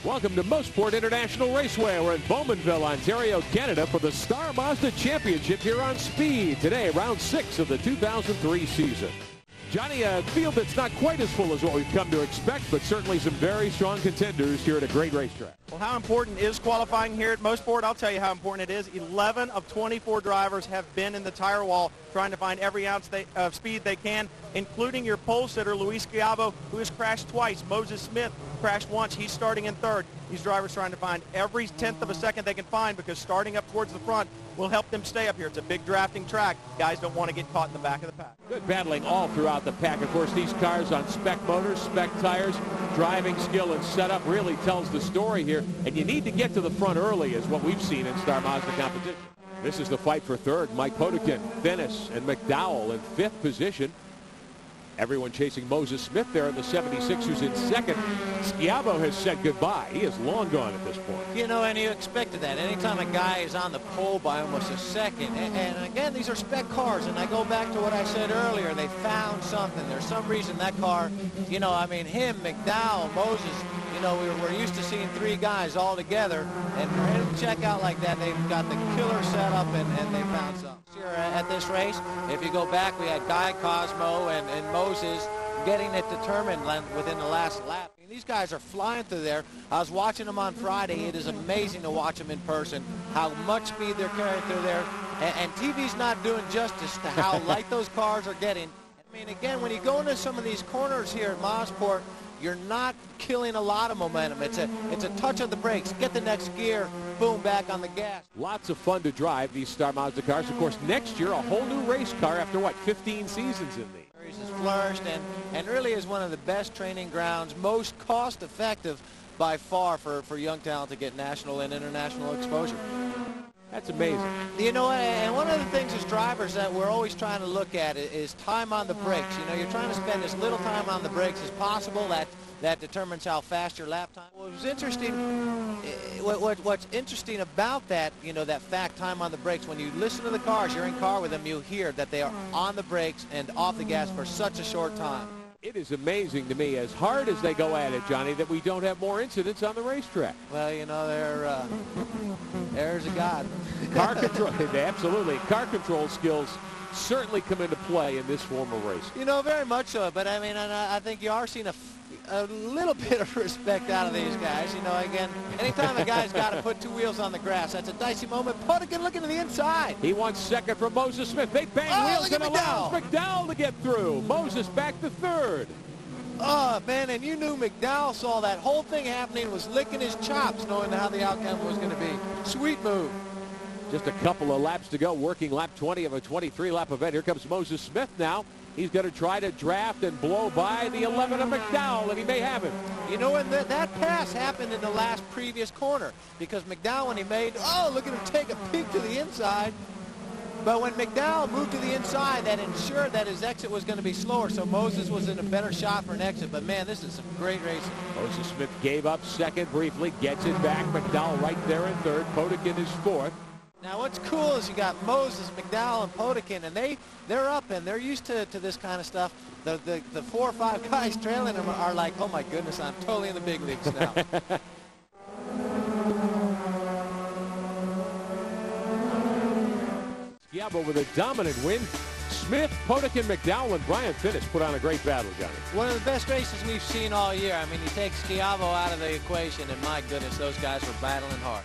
Welcome to Mosport International Raceway. We're in Bowmanville, Ontario, Canada for the Star Mazda Championship here on Speed. Today, round 6 of the 2003 season. Johnny, a field that's not quite as full as what we've come to expect, but certainly some very strong contenders here at a great racetrack. Well, how important is qualifying here at Mosport? I'll tell you how important it is. 11 of 24 drivers have been in the tire wall trying to find every ounce of speed they can, including your pole sitter, Luis Schiavo, who has crashed twice. Moses Smith crashed once. He's starting in third. These drivers trying to find every tenth of a second they can find, because starting up towards the front will help them stay up here. It's a big drafting track. Guys don't want to get caught in the back of the pack. Good battling all throughout the pack. Of course, these cars on spec motors, spec tires, driving skill and setup really tells the story here. And you need to get to the front early, is what we've seen in Star Mazda competition. This is the fight for third. Mike Potikin, Finnis, and McDowell in fifth position. Everyone chasing Moses Smith there in the 76, who's in second. Schiavo has said goodbye. He is long gone at this point. You know, and you expected that. Anytime a guy is on the pole by almost a second. And again, these are spec cars. And I go back to what I said earlier. They found something. There's some reason that car, you know, I mean, him, McDowell, Moses, you know, we're used to seeing three guys all together. And for him to check out like that, they've got the killer setup, and they found something. Here at this race, if you go back, we had Guy Cosmo and Moses getting it determined within the last lap. I mean, these guys are flying through there. I was watching them on Friday. It is amazing to watch them in person, how much speed they're carrying through there. And TV's not doing justice to how light those cars are getting. I mean, again, when you go into some of these corners here at Mosport, you're not killing a lot of momentum. It's a touch of the brakes. Get the next gear, boom, back on the gas. Lots of fun to drive these Star Mazda cars. Of course, next year, a whole new race car after, what, 15 seasons in these. Has flourished and really is one of the best training grounds, most cost-effective by far for young talent to get national and international exposure. That's amazing. You know, and one of the things as drivers that we're always trying to look at is time on the brakes. You know, you're trying to spend as little time on the brakes as possible. That determines how fast your lap time. What was interesting, what's interesting about that, you know, that fact, time on the brakes, when you listen to the cars, you're in car with them, you hear that they are on the brakes and off the gas for such a short time. It is amazing to me, as hard as they go at it, Johnny, that we don't have more incidents on the racetrack. Well, you know, there's a God. Car control, absolutely. Car control skills certainly come into play in this form of race. You know, very much so. But I mean, I think you are seeing a little bit of respect out of these guys. You know, again, anytime a guy's got to put two wheels on the grass, that's a dicey moment. Potikin looking to the inside. He wants second from Moses Smith. They bang wheels and allows McDowell to get through. Moses back to third. Oh, man, and you knew McDowell saw that whole thing happening, was licking his chops, knowing how the outcome was going to be. Sweet move. Just a couple of laps to go, working lap 20 of a 23-lap event. Here comes Moses Smith now. He's going to try to draft and blow by the 11 of McDowell, and he may have it. You know, and that pass happened in the last previous corner, because McDowell, when he made, look at him take a peek to the inside. But when McDowell moved to the inside, that ensured that his exit was going to be slower, so Moses was in a better shot for an exit. But, man, this is some great racing. Moses Smith gave up second briefly, gets it back. McDowell right there in third. Potikin is fourth. Now, what's cool is you got Moses, McDowell, and Potikin, and they're up, and they're used to this kind of stuff. The 4 or 5 guys trailing them are like, oh, my goodness, I'm totally in the big leagues now. Schiavo with a dominant win. Smith, Potikin, McDowell, and Brian Finnis put on a great battle, Johnny. One of the best races we've seen all year. I mean, you take Schiavo out of the equation, and my goodness, those guys were battling hard.